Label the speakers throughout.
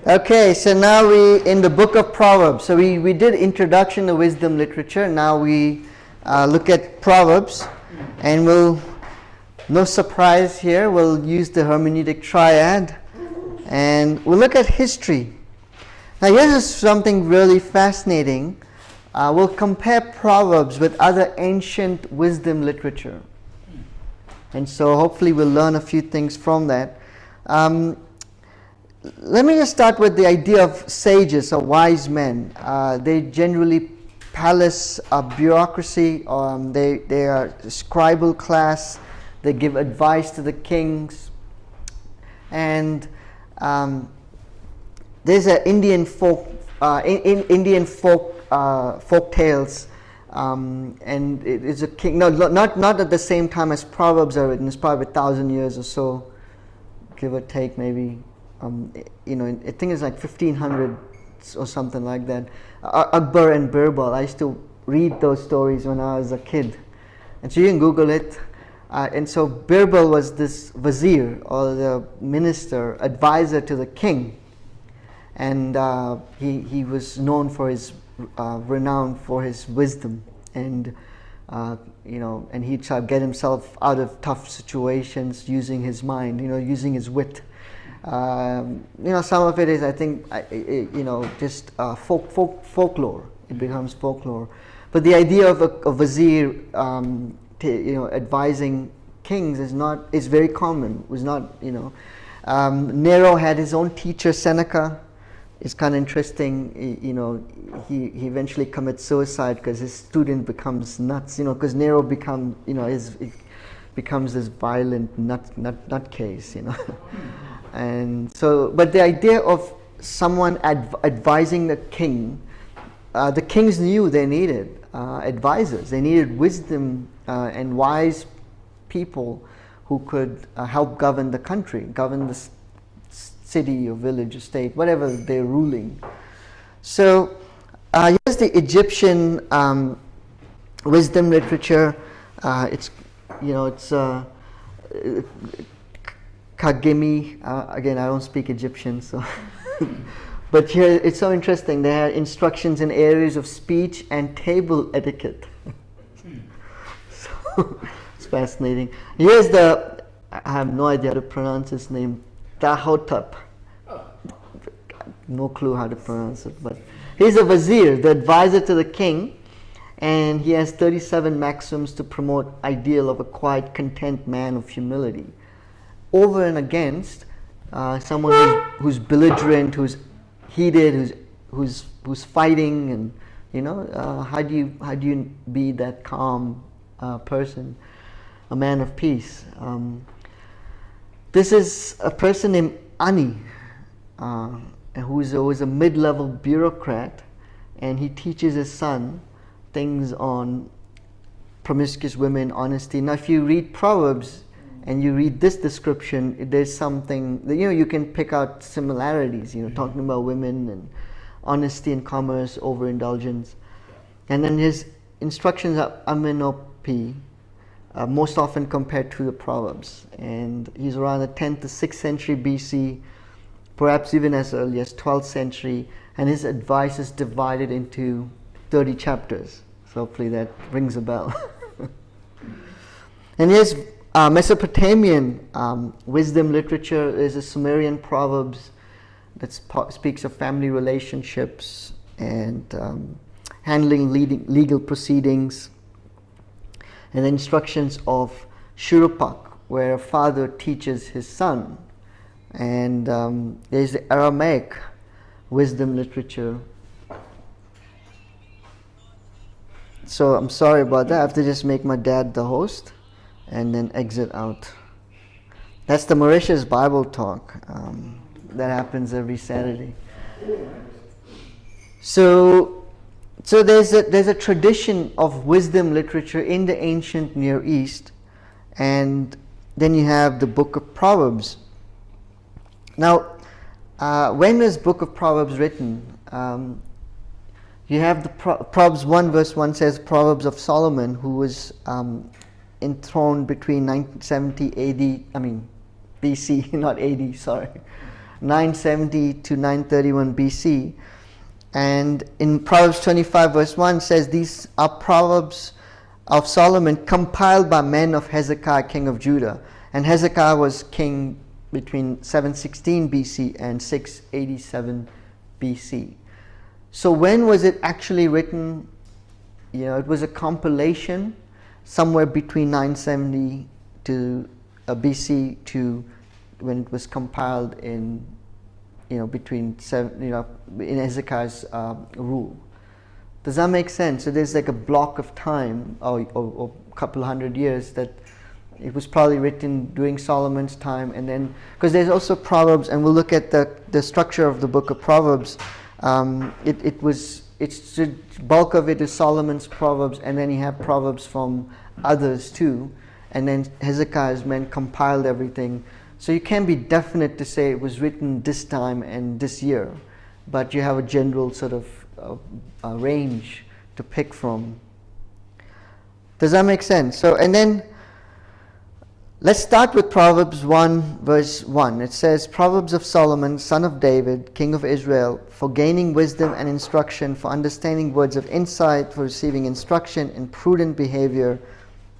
Speaker 1: Okay, so now we in the book of Proverbs. So we did introduction to wisdom literature. Now we look at Proverbs, and no surprise here, we'll use the hermeneutic triad, and we'll look at history. Now here's something really fascinating. We'll compare Proverbs with other ancient wisdom literature. And so hopefully we'll learn a few things from that. Let me just start with the idea of sages or wise men. They generally palace bureaucracy. They are scribal class. They give advice to the kings. And there's an Indian folk tales, and it is a king. No, not at the same time as Proverbs are written. It's probably 1,000 years or so, give or take, maybe. I think it's like 1500 or something like that. Akbar and Birbal. I used to read those stories when I was a kid, and so you can Google it. And so Birbal was this vizier or the minister, advisor to the king, and he was known for his renowned for his wisdom, and and he'd try to get himself out of tough situations using his mind, using his wit. Some of it is, I think, just folklore. It becomes folklore. But the idea of a vizier, advising kings is very common. Was not, Nero had his own teacher, Seneca. It's kind of interesting. He eventually commits suicide because his student becomes nuts. Because Nero becomes this violent nutcase. And so, but the idea of someone advising the king, the kings knew they needed advisors. They needed wisdom and wise people who could help govern the country, govern the city or village or state, whatever they're ruling. So here's the Egyptian wisdom literature. It's Kagemi. Again, I don't speak Egyptian, so. But here it's so interesting. There are instructions in areas of speech and table etiquette. So it's fascinating. Here's I have no idea how to pronounce his name. Tahotep. No clue how to pronounce it, but he's a vizier, the advisor to the king, and he has 37 maxims to promote ideal of a quiet, content man of humility. Over and against someone who's belligerent, who's heated, who's fighting, and how do you be that calm person, a man of peace? This is a person named Ani, who is a mid-level bureaucrat, and he teaches his son things on promiscuous women, honesty. Now, if you read Proverbs and you read this description, there's something that, you can pick out similarities, talking about women and honesty and commerce, overindulgence. And then his instructions are amenope, most often compared to the Proverbs. And he's around the 10th to 6th century BC, perhaps even as early as 12th century. And his advice is divided into 30 chapters. So hopefully that rings a bell. And here's Mesopotamian wisdom literature. Is a Sumerian Proverbs that speaks of family relationships and handling legal proceedings, and the instructions of Shurupak, where a father teaches his son. And there's the Aramaic wisdom literature. So I'm sorry about that. I have to just make my dad the host and then exit out. That's the Mauritius Bible Talk that happens every Saturday. So there's a tradition of wisdom literature in the ancient Near East, and then you have the book of Proverbs. Now, when was Book of Proverbs written? You have the Proverbs 1 verse 1 says Proverbs of Solomon, who was enthroned between 970 AD, BC, not AD, sorry, 970 to 931 BC. And in Proverbs 25 verse 1 says, these are Proverbs of Solomon compiled by men of Hezekiah, king of Judah. And Hezekiah was king between 716 BC and 687 BC. So when was it actually written? It was a compilation somewhere between 970 to BC to when it was compiled in between in Hezekiah's rule. Does that make sense? So there's like a block of time or a couple hundred years that it was probably written during Solomon's time, and then because there's also Proverbs, and we'll look at the structure of the book of Proverbs. It's the bulk of it is Solomon's Proverbs, and then you have Proverbs from others too, and then Hezekiah's men compiled everything. So you can't be definite to say it was written this time and this year, but you have a general sort of range to pick from. Does that make sense? So, and then let's start with Proverbs 1 verse 1. It says, Proverbs of Solomon, son of David, king of Israel, for gaining wisdom and instruction, for understanding words of insight, for receiving instruction in prudent behavior,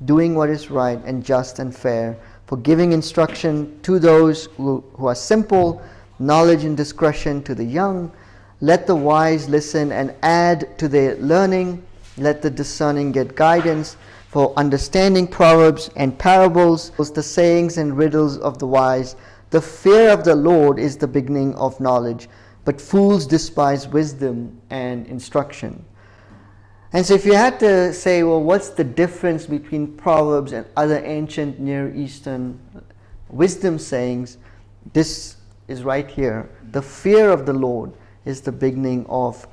Speaker 1: doing what is right and just and fair, for giving instruction to those who are simple, knowledge and discretion to the young. Let the wise listen and add to their learning. Let the discerning get guidance. For understanding proverbs and parables, the sayings and riddles of the wise. The fear of the Lord is the beginning of knowledge, but fools despise wisdom and instruction. And so if you had to say, well, what's the difference between Proverbs and other ancient Near Eastern wisdom sayings, this is right here. The fear of the Lord is the beginning of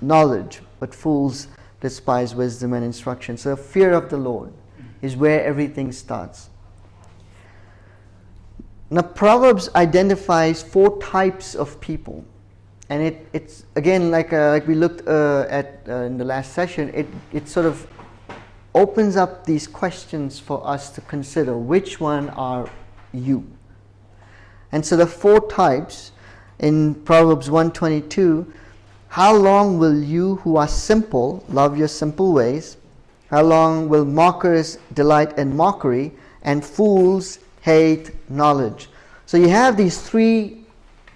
Speaker 1: knowledge, but fools despise wisdom and instruction. So the fear of the Lord is where everything starts. Now Proverbs identifies 4 types of people. And it's again, like we looked at in the last session, it sort of opens up these questions for us to consider. Which one are you? And so the 4 types in Proverbs 1:22, how long will you who are simple love your simple ways? How long will mockers delight in mockery, and fools hate knowledge? So you have these 3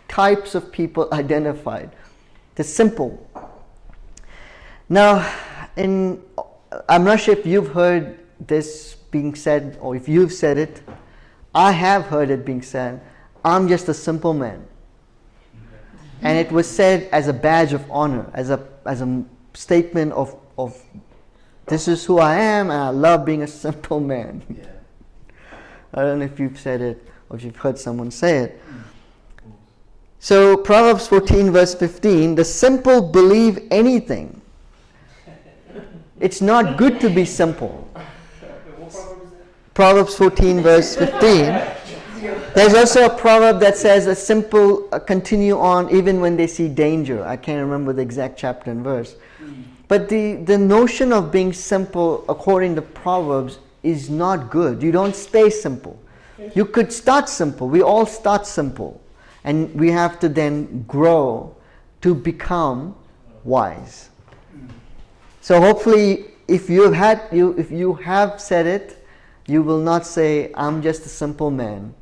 Speaker 1: types of people identified. The simple. Now, I'm not sure if you've heard this being said, or if you've said it. I have heard it being said, I'm just a simple man. And it was said as a badge of honor, as a statement of this is who I am, and I love being a simple man. Yeah. I don't know if you've said it or if you've heard someone say it. So Proverbs 14 verse 15, the simple believe anything. It's not good to be simple. Proverbs 14 verse 15. There's also a proverb that says a simple continue on even when they see danger. I can't remember the exact chapter and verse. But the notion of being simple according to Proverbs is not good. You don't stay simple. You could start simple. We all start simple. And we have to then grow to become wise. So hopefully, if you have said it, you will not say, I'm just a simple man.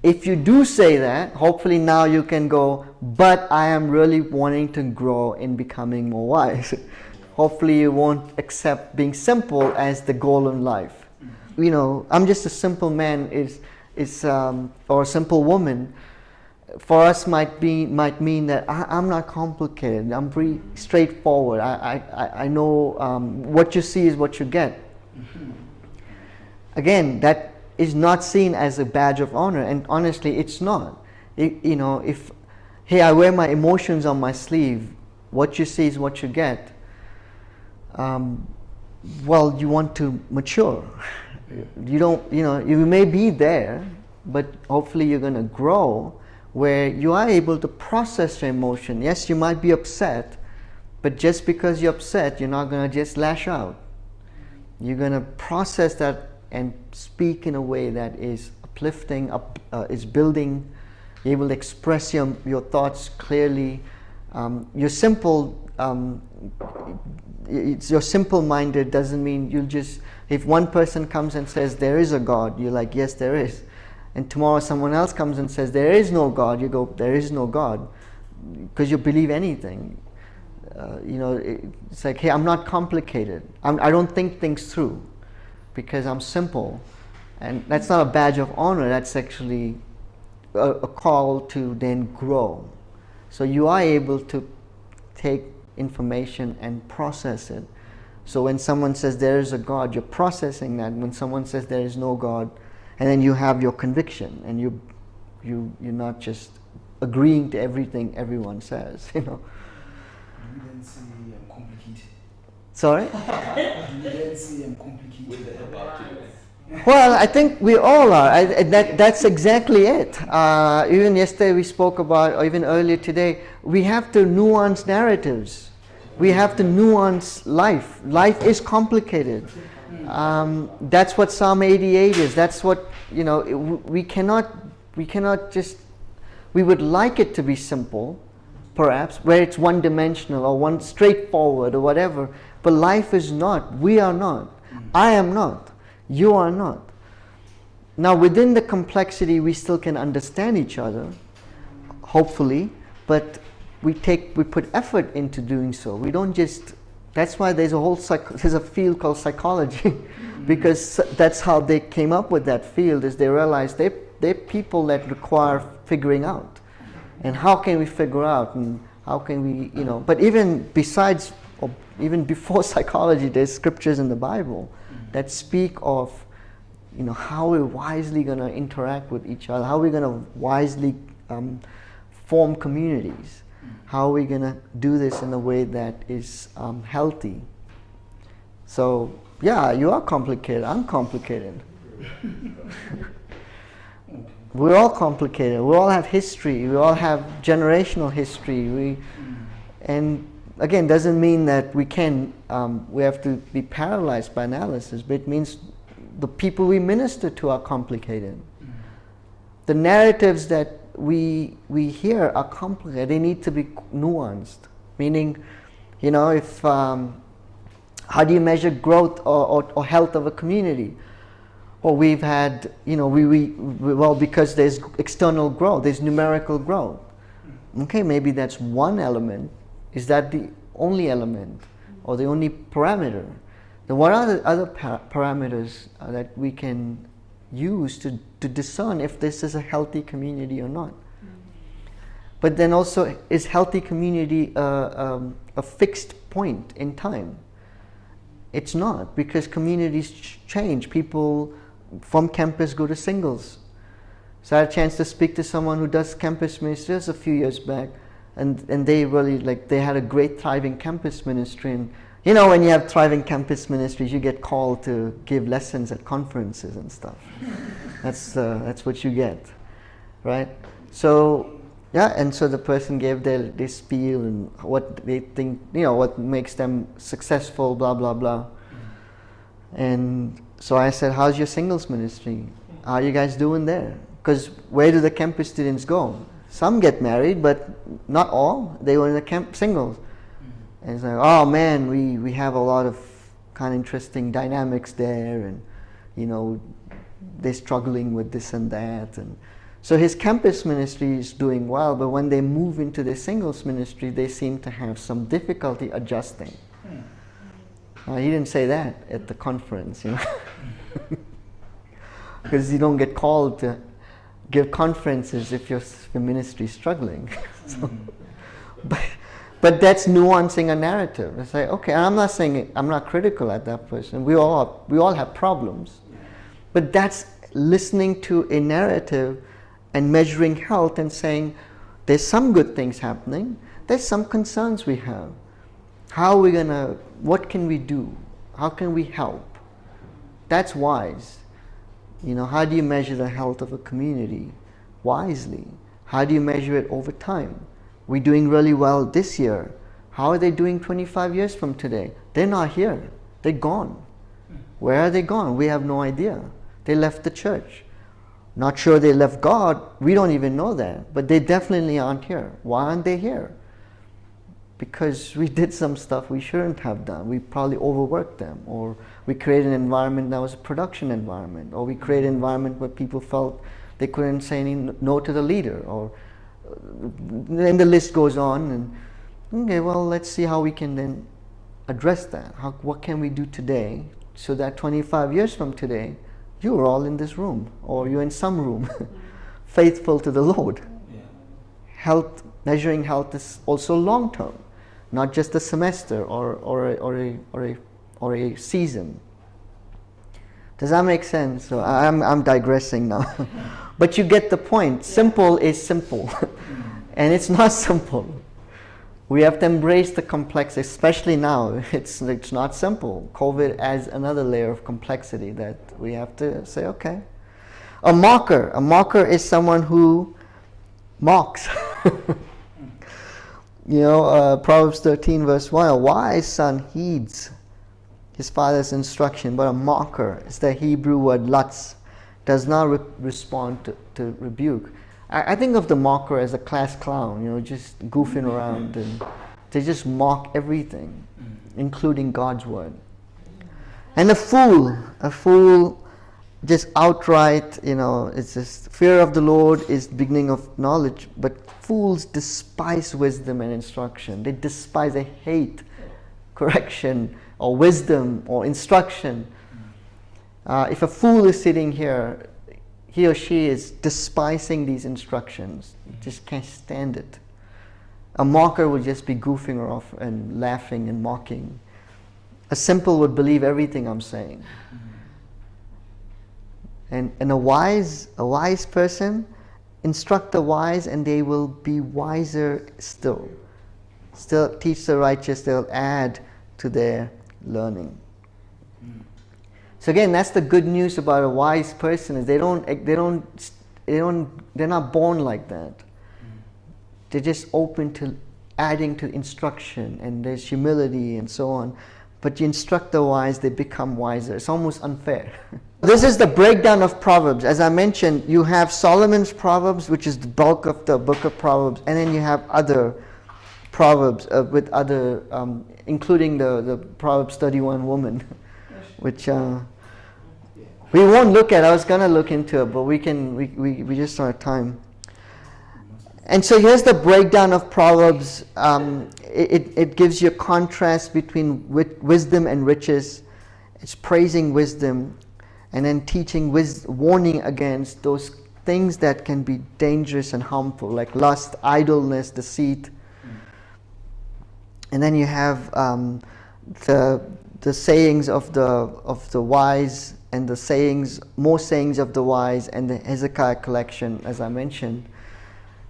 Speaker 1: If you do say that, hopefully now you can go, but I am really wanting to grow in becoming more wise. Hopefully you won't accept being simple as the goal in life. I'm just a simple man or a simple woman. For us might mean that I'm not complicated. I'm pretty straightforward. I know what you see is what you get. Again, that is not seen as a badge of honor, and honestly, it's not. If I wear my emotions on my sleeve, what you see is what you get. Well, you want to mature. You don't. You may be there, but hopefully you're going to grow, where you are able to process your emotion. Yes, you might be upset, but just because you're upset, you're not going to just lash out. You're going to process that and speak in a way that is uplifting, is building, You're able to express your thoughts clearly. You're simple. You're simple-minded doesn't mean you'll just, if one person comes and says there is a God, you're like, yes, there is. And tomorrow someone else comes and says there is no God, you go, there is no God, because you believe anything. It's like, hey, I'm not complicated. I don't think things through because I'm simple. And that's not a badge of honor, that's actually a call to then grow. So you are able to take information and process it. So when someone says there is a God, you're processing that. When someone says there is no God, and then you have your conviction, and you're not just agreeing to everything everyone says,
Speaker 2: You didn't say I'm complicated.
Speaker 1: Sorry?
Speaker 2: You didn't say I'm complicated.
Speaker 1: Well, I think we all are. That's exactly it. Even yesterday we spoke about, or even earlier today, we have to nuance narratives. We have to nuance life. Life is complicated. That's what Psalm 88 is. That's what, we cannot just, we would like it to be simple, perhaps, where it's one-dimensional or one straightforward or whatever, but life is not. We are not. I am not. You are not. Now, within the complexity, we still can understand each other, hopefully, but we put effort into doing so. We don't just. That's why there's a field called psychology, because that's how they came up with that field. Is they realized they're people that require figuring out, and how can we figure out, and how can we, But even besides, or even before psychology, there's scriptures in the Bible that speak of, how we're wisely going to interact with each other, how we're going to wisely form communities, how we're going to do this in a way that is healthy. So, yeah, you are complicated. I'm complicated. We're all complicated. We all have history. We all have generational history. And again, doesn't mean that we have to be paralyzed by analysis, but it means the people we minister to are complicated. The narratives that we hear are complicated. They need to be nuanced. Meaning, if how do you measure growth or health of a community? Well, we've had, because there's external growth, there's numerical growth. Okay, maybe that's one element. Is that the only element or the only parameter? Then what are the other parameters that we can use to discern if this is a healthy community or not? But then also, is healthy community a fixed point in time? It's not, because communities change. People from campus go to singles. So I had a chance to speak to someone who does campus ministry just a few years back. And they really, they had a great thriving campus ministry. And when you have thriving campus ministries, you get called to give lessons at conferences and stuff. That's what you get, right? So, yeah, and so the person gave their spiel and what they think, what makes them successful, blah, blah, blah. And so I said, how's your singles ministry? How are you guys doing there? Because where do the campus students go? Some get married, but not all. They were in the camp singles. And it's like, oh man, we have a lot of kind of interesting dynamics there, and they're struggling with this and that. And so his campus ministry is doing well, but when they move into the singles ministry, they seem to have some difficulty adjusting. He didn't say that at the conference, because you don't get called to give conferences if your ministry is struggling. But that's nuancing a narrative. It's like, okay, and I'm not saying I'm not critical at that person. We all have problems, but that's listening to a narrative and measuring health and saying there's some good things happening. There's some concerns we have. How are we gonna? What can we do? How can we help? That's wise. How do you measure the health of a community? Wisely. How do you measure it over time? We're doing really well this year. How are they doing 25 years from today? They're not here. They're gone. Where are they gone? We have no idea. They left the church. Not sure they left God. We don't even know that. But they definitely aren't here. Why aren't they here? Because we did some stuff we shouldn't have done. We probably overworked them, or we created an environment that was a production environment, or we created an environment where people felt they couldn't say any no to the leader, or then the list goes on. And okay, well, let's see how we can then address that. What can we do today so that 25 years from today, you're all in this room, or you're in some room, faithful to the Lord.
Speaker 2: Yeah.
Speaker 1: Health, measuring health is also long term, not just a semester or a season. Does that make sense? So I'm digressing now, but you get the point. Simple is simple, and it's not simple. We have to embrace the complexity, especially now. It's not simple. COVID adds another layer of complexity that we have to say, okay. A mocker is someone who mocks. Proverbs 13 verse 1, a wise son heeds his father's instruction, but a mocker is the Hebrew word lutz, does not respond to rebuke. I think of the mocker as a class clown, just goofing around, and they just mock everything, including God's word. And a fool just outright, it's just fear of the Lord is the beginning of knowledge, but fools despise wisdom and instruction. They hate correction or wisdom or instruction. If a fool is sitting here, he or she is despising these instructions, just can't stand it. A mocker would just be goofing off and laughing and mocking. A simple would believe everything I'm saying. And a wise person, instruct the wise and they will be wiser still. Still teach the righteous, they'll add to their learning. So again, that's the good news about a wise person, is they're not born like that. They're just open to adding to instruction, and there's humility and so on. But you instruct the wise, they become wiser. It's almost unfair. This is the breakdown of Proverbs. As I mentioned, you have Solomon's Proverbs, which is the bulk of the book of Proverbs, and then you have other Proverbs with other, including the Proverbs 31 woman, which we won't look at. I was gonna look into it, but we just don't have time. And so here's the breakdown of Proverbs. It gives you a contrast between wisdom and riches. It's praising wisdom, and then teaching warning against those things that can be dangerous and harmful, like lust, idleness, deceit. And then you have the sayings of the wise, and more sayings of the wise, and the Hezekiah collection, as I mentioned.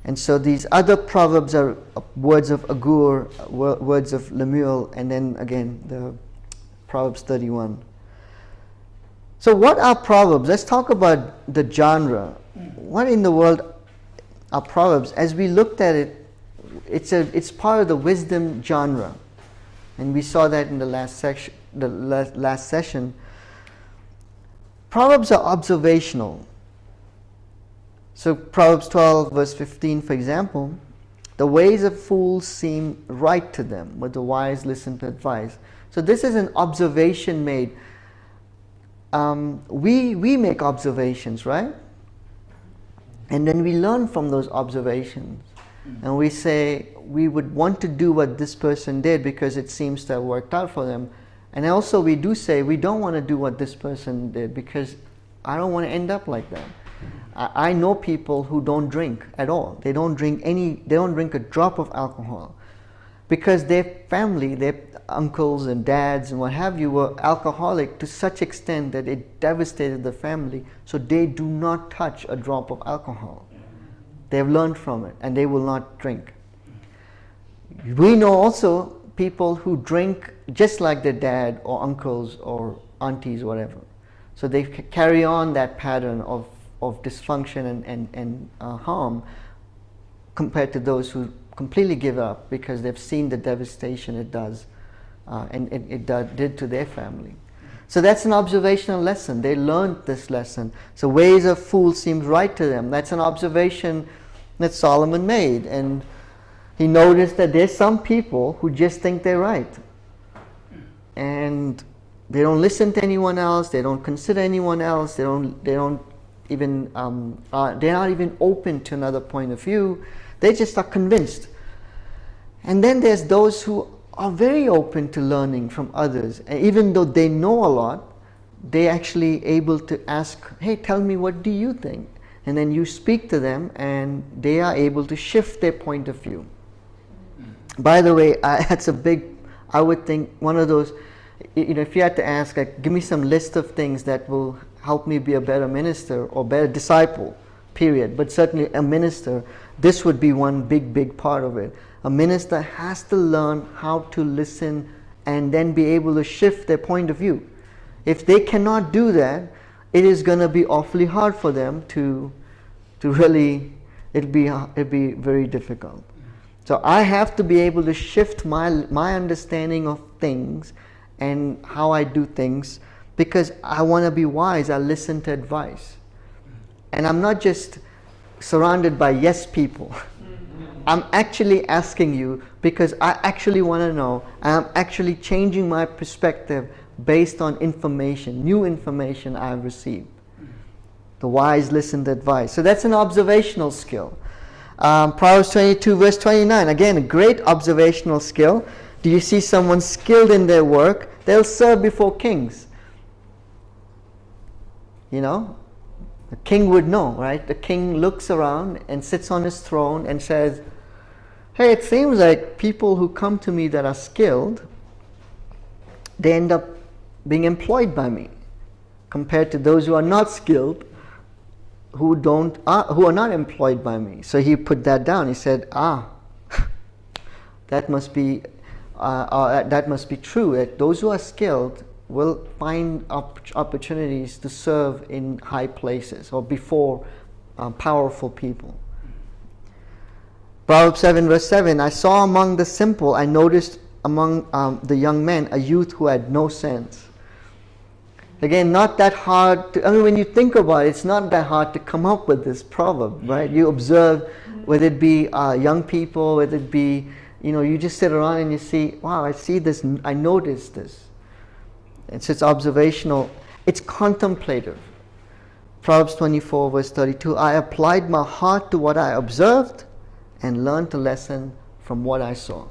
Speaker 1: And so these other proverbs are words of Agur, words of Lemuel, and then again the Proverbs 31. So what are Proverbs? Let's talk about the genre. What in the world are Proverbs? As we looked at it, it's part of the wisdom genre, and we saw that in the last session. Proverbs are observational. So Proverbs 12 verse 15, for example, the ways of fools seem right to them, but the wise listen to advice. So this is an observation made. We make observations, right? And then we learn from those observations. And we say we would want to do what this person did because it seems to have worked out for them. And also we do say we don't want to do what this person did because I don't want to end up like that. I know people who don't drink at all. They don't drink a drop of alcohol because their family, their uncles and dads and what have you, were alcoholic to such extent that it devastated the family. So they do not touch a drop of alcohol. They have learned from it and they will not drink. We know also people who drink just like their dad or uncles or aunties, whatever. So they carry on that pattern of dysfunction and harm compared to those who completely give up because they've seen the devastation it does and it did to their family. So that's an observational lesson. They learned this lesson. So ways of fools seems right to them. That's an observation that Solomon made. And he noticed that there's some people who just think they're right. And they don't listen to anyone else. They don't consider anyone else. They don't even, they're not even open to another point of view. They just are convinced. And then there's those who are very open to learning from others. And even though they know a lot, they're actually able to ask, hey, tell me, what do you think? And then you speak to them and they are able to shift their point of view. By the way, that's a big, I would think, one of those, if you had to ask, like, give me some list of things that will help me be a better minister or better disciple, period. But certainly a minister, this would be one big part of it. A minister has to learn how to listen and then be able to shift their point of view. If they cannot do that, it is going to be awfully hard for them to really, it'll be very difficult. So I have to be able to shift my understanding of things and how I do things, because I want to be wise. I listen to advice. And I'm not just surrounded by yes people. I'm actually asking you because I actually want to know. I'm actually changing my perspective based on information, new information I've received. The wise listen to advice. So that's an observational skill. Proverbs 22 verse 29, again a great observational skill. Do you see someone skilled in their work? They'll serve before kings. You know, the king would know, right? The king looks around and sits on his throne and says, hey, it seems like people who come to me that are skilled, they end up being employed by me, compared to those who are not skilled, who are not employed by me. So he put that down. He said, that must be true. That those who are skilled will find opportunities to serve in high places or before powerful people. Proverbs 7 verse 7, I saw among the simple, I noticed among the young men, a youth who had no sense. Again, not that hard when you think about it, it's not that hard to come up with this proverb, right? You observe, whether it be young people, whether it be, you just sit around and you see, wow, I see this, I notice this. It's observational, it's contemplative. Proverbs 24 verse 32, I applied my heart to what I observed and learned a lesson from what I saw.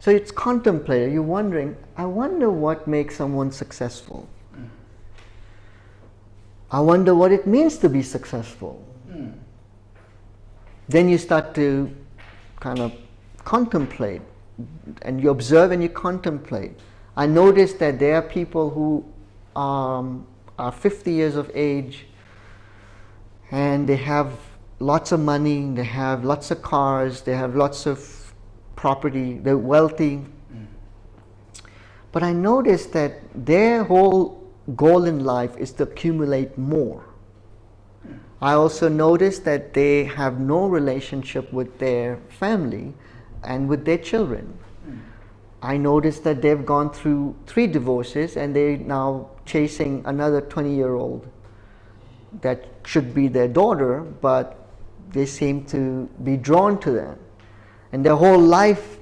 Speaker 1: So it's contemplative. You're wondering, I wonder what makes someone successful. I wonder what it means to be successful. Then you start to kind of contemplate, and you observe and you contemplate. I noticed that there are people who are 50 years of age and they have lots of money, they have lots of cars, they have lots of property, they're wealthy. But I noticed that their whole goal in life is to accumulate more. I also noticed that they have no relationship with their family and with their children. I noticed that they've gone through 3 divorces and they're now chasing another 20-year-old that should be their daughter, but they seem to be drawn to that. And their whole life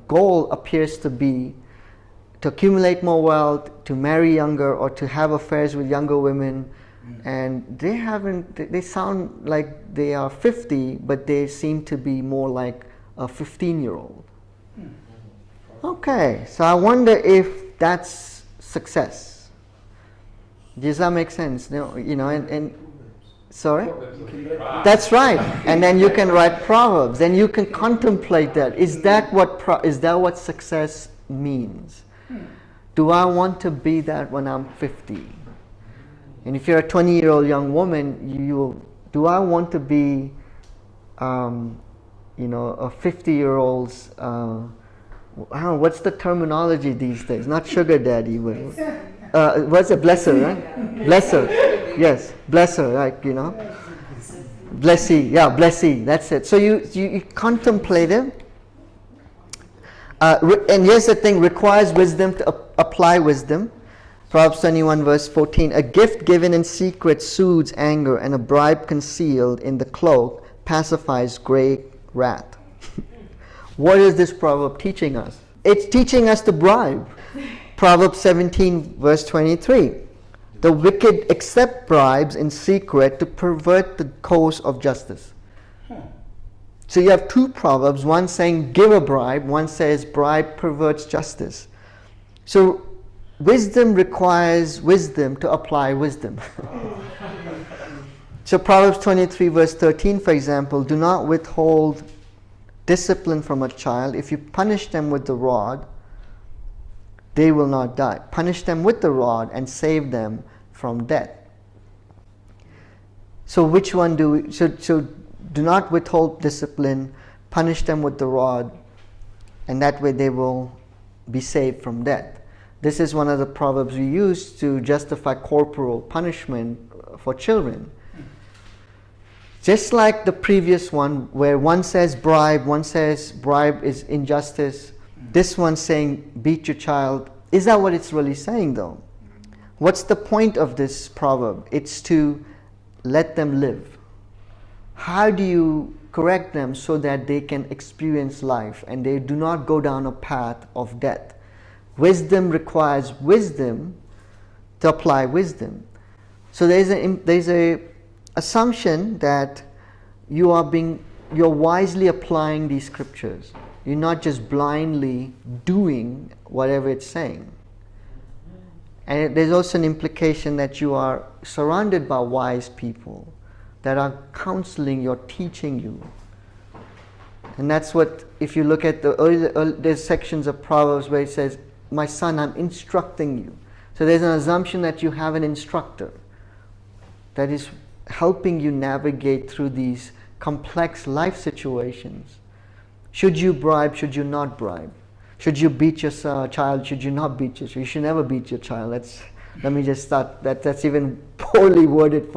Speaker 1: goal appears to be to accumulate more wealth, to marry younger, or to have affairs with younger women. And they sound like they are 50, but they seem to be more like a 15-year-old. Okay, so I wonder if that's success. Does that make sense? And sorry? That's right. And then you can write Proverbs. Then you can contemplate that. Is that what success means? Do I want to be that when I'm 50? And if you're a 20-year-old young woman, do I want to be, a 50-year-old's, I don't know, what's the terminology these days? Not sugar daddy, but what's it? Blesser, right? Blesser. Yes, blesser, like, blessee. Yeah, blessee. That's it. So you contemplate it. And here's the thing, requires wisdom to apply wisdom. Proverbs 21 verse 14, a gift given in secret soothes anger, and a bribe concealed in the cloak pacifies great wrath. What is this proverb teaching us? It's teaching us to bribe. Proverbs 17 verse 23, the wicked accept bribes in secret to pervert the course of justice. So you have two proverbs, one saying give a bribe, one says bribe perverts justice. So wisdom requires wisdom to apply wisdom. So Proverbs 23 verse 13, for example, do not withhold discipline from a child. If you punish them with the rod, they will not die. Punish them with the rod and save them from death. So which one do we, so do not withhold discipline, punish them with the rod, and that way they will be saved from death. This is one of the proverbs we use to justify corporal punishment for children. Just like the previous one, where one says bribe, one says bribe is injustice, this one saying beat your child. Is that what it's really saying though? What's the point of this proverb? It's to let them live. How do you correct them so that they can experience life and they do not go down a path of death? Wisdom requires wisdom to apply wisdom. So there's a assumption that you're wisely applying these scriptures. You're not just blindly doing whatever it's saying. And there's also an implication that you are surrounded by wise people that are counseling you, teaching you. And that's what, if you look at there's sections of Proverbs where it says, my son, I'm instructing you. So there's an assumption that you have an instructor that is helping you navigate through these complex life situations. Should you bribe? Should you not bribe? Should you beat your child? Should you not beat your child? You should never beat your child. Let me just start. That's even poorly worded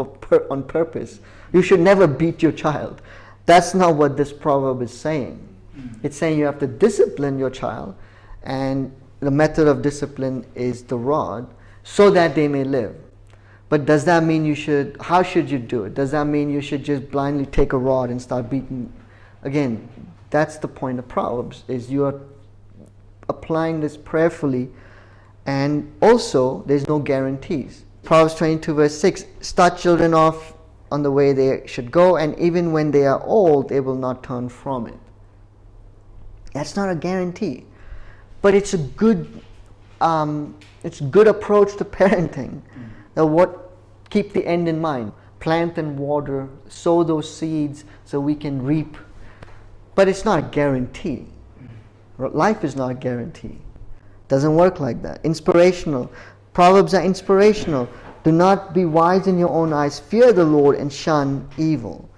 Speaker 1: on purpose. You should never beat your child. That's not what this proverb is saying. It's saying you have to discipline your child, and the method of discipline is the rod, so that they may live. But does that mean how should you do it? Does that mean you should just blindly take a rod and start beating? Again, that's the point of Proverbs, is you are applying this prayerfully, and also there's no guarantees. Proverbs 22 verse 6, start children off on the way they should go, and even when they are old, they will not turn from it. That's not a guarantee, but it's a good approach to parenting. Now, keep the end in mind. Plant and water, sow those seeds so we can reap. But it's not a guarantee. Life is not a guarantee. Doesn't work like that. Inspirational. Proverbs are inspirational. Do not be wise in your own eyes. Fear the Lord and shun evil.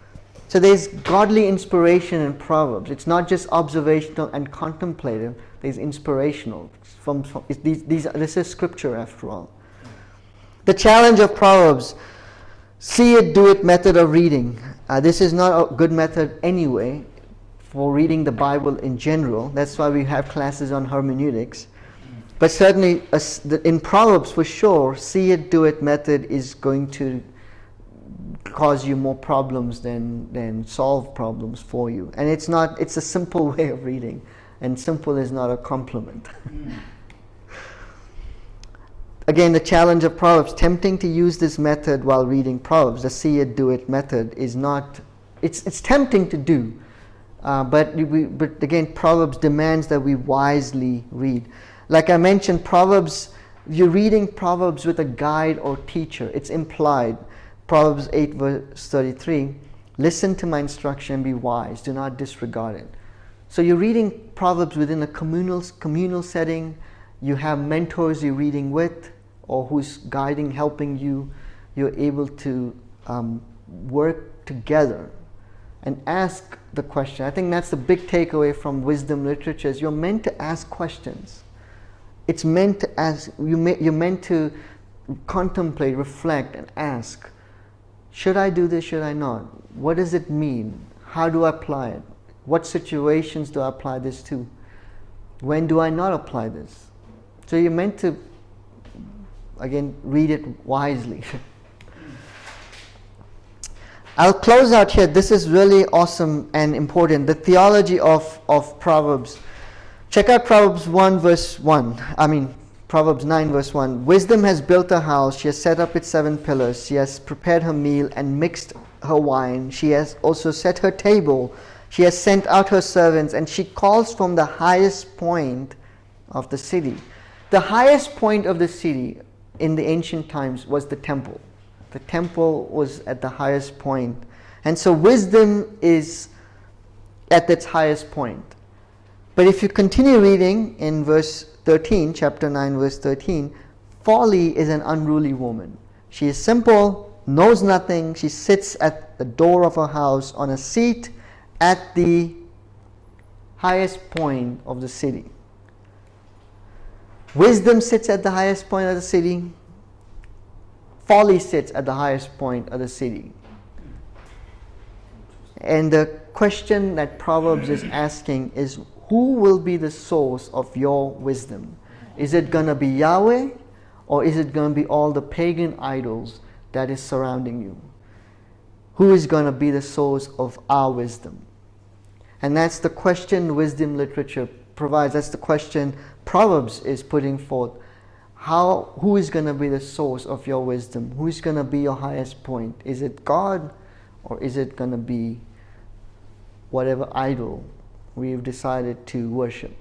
Speaker 1: So there's godly inspiration in Proverbs. It's not just observational and contemplative. There's inspirational. This is scripture after all. The challenge of Proverbs. See it, do it method of reading. This is not a good method anyway for reading the Bible in general. That's why we have classes on hermeneutics. But certainly in Proverbs, for sure, see it, do it method is going to cause you more problems than solve problems for you. And it's a simple way of reading, and simple is not a compliment. Again, the challenge of Proverbs, tempting to use this method while reading Proverbs, the see it, do it method is not, it's tempting to do. But again, Proverbs demands that we wisely read. Like I mentioned, Proverbs, you're reading Proverbs with a guide or teacher. It's implied. Proverbs 8 verse 33, listen to my instruction and be wise. Do not disregard it. So you're reading Proverbs within a communal setting. You have mentors you're reading with, or who's guiding, helping you. You're able to work together and ask the question. I think that's the big takeaway from wisdom literature, is you're meant to ask questions. It's meant to ask, you're meant to contemplate, reflect, and ask, should I do this, should I not? What does it mean? How do I apply it? What situations do I apply this to? When do I not apply this? So you're meant to, again, read it wisely. I'll close out here. This is really awesome and important. The theology of Proverbs. Check out Proverbs 1 verse 1. Proverbs 9 verse 1. Wisdom has built a house. She has set up its 7 pillars. She has prepared her meal and mixed her wine. She has also set her table. She has sent out her servants, and she calls from the highest point of the city. The highest point of the city in the ancient times was the temple. The temple was at the highest point. And so wisdom is at its highest point. But if you continue reading in verse 13, chapter 9, verse 13, folly is an unruly woman. She is simple, knows nothing. She sits at the door of her house on a seat at the highest point of the city. Wisdom sits at the highest point of the city. Folly sits at the highest point of the city. And the question that Proverbs is asking is, who will be the source of your wisdom? Is it going to be Yahweh, or is it going to be all the pagan idols that is surrounding you? Who is going to be the source of our wisdom? And that's the question wisdom literature provides. That's the question Proverbs is putting forth. Who is going to be the source of your wisdom? Who is going to be your highest point? Is it God, or is it going to be whatever idol we've decided to worship?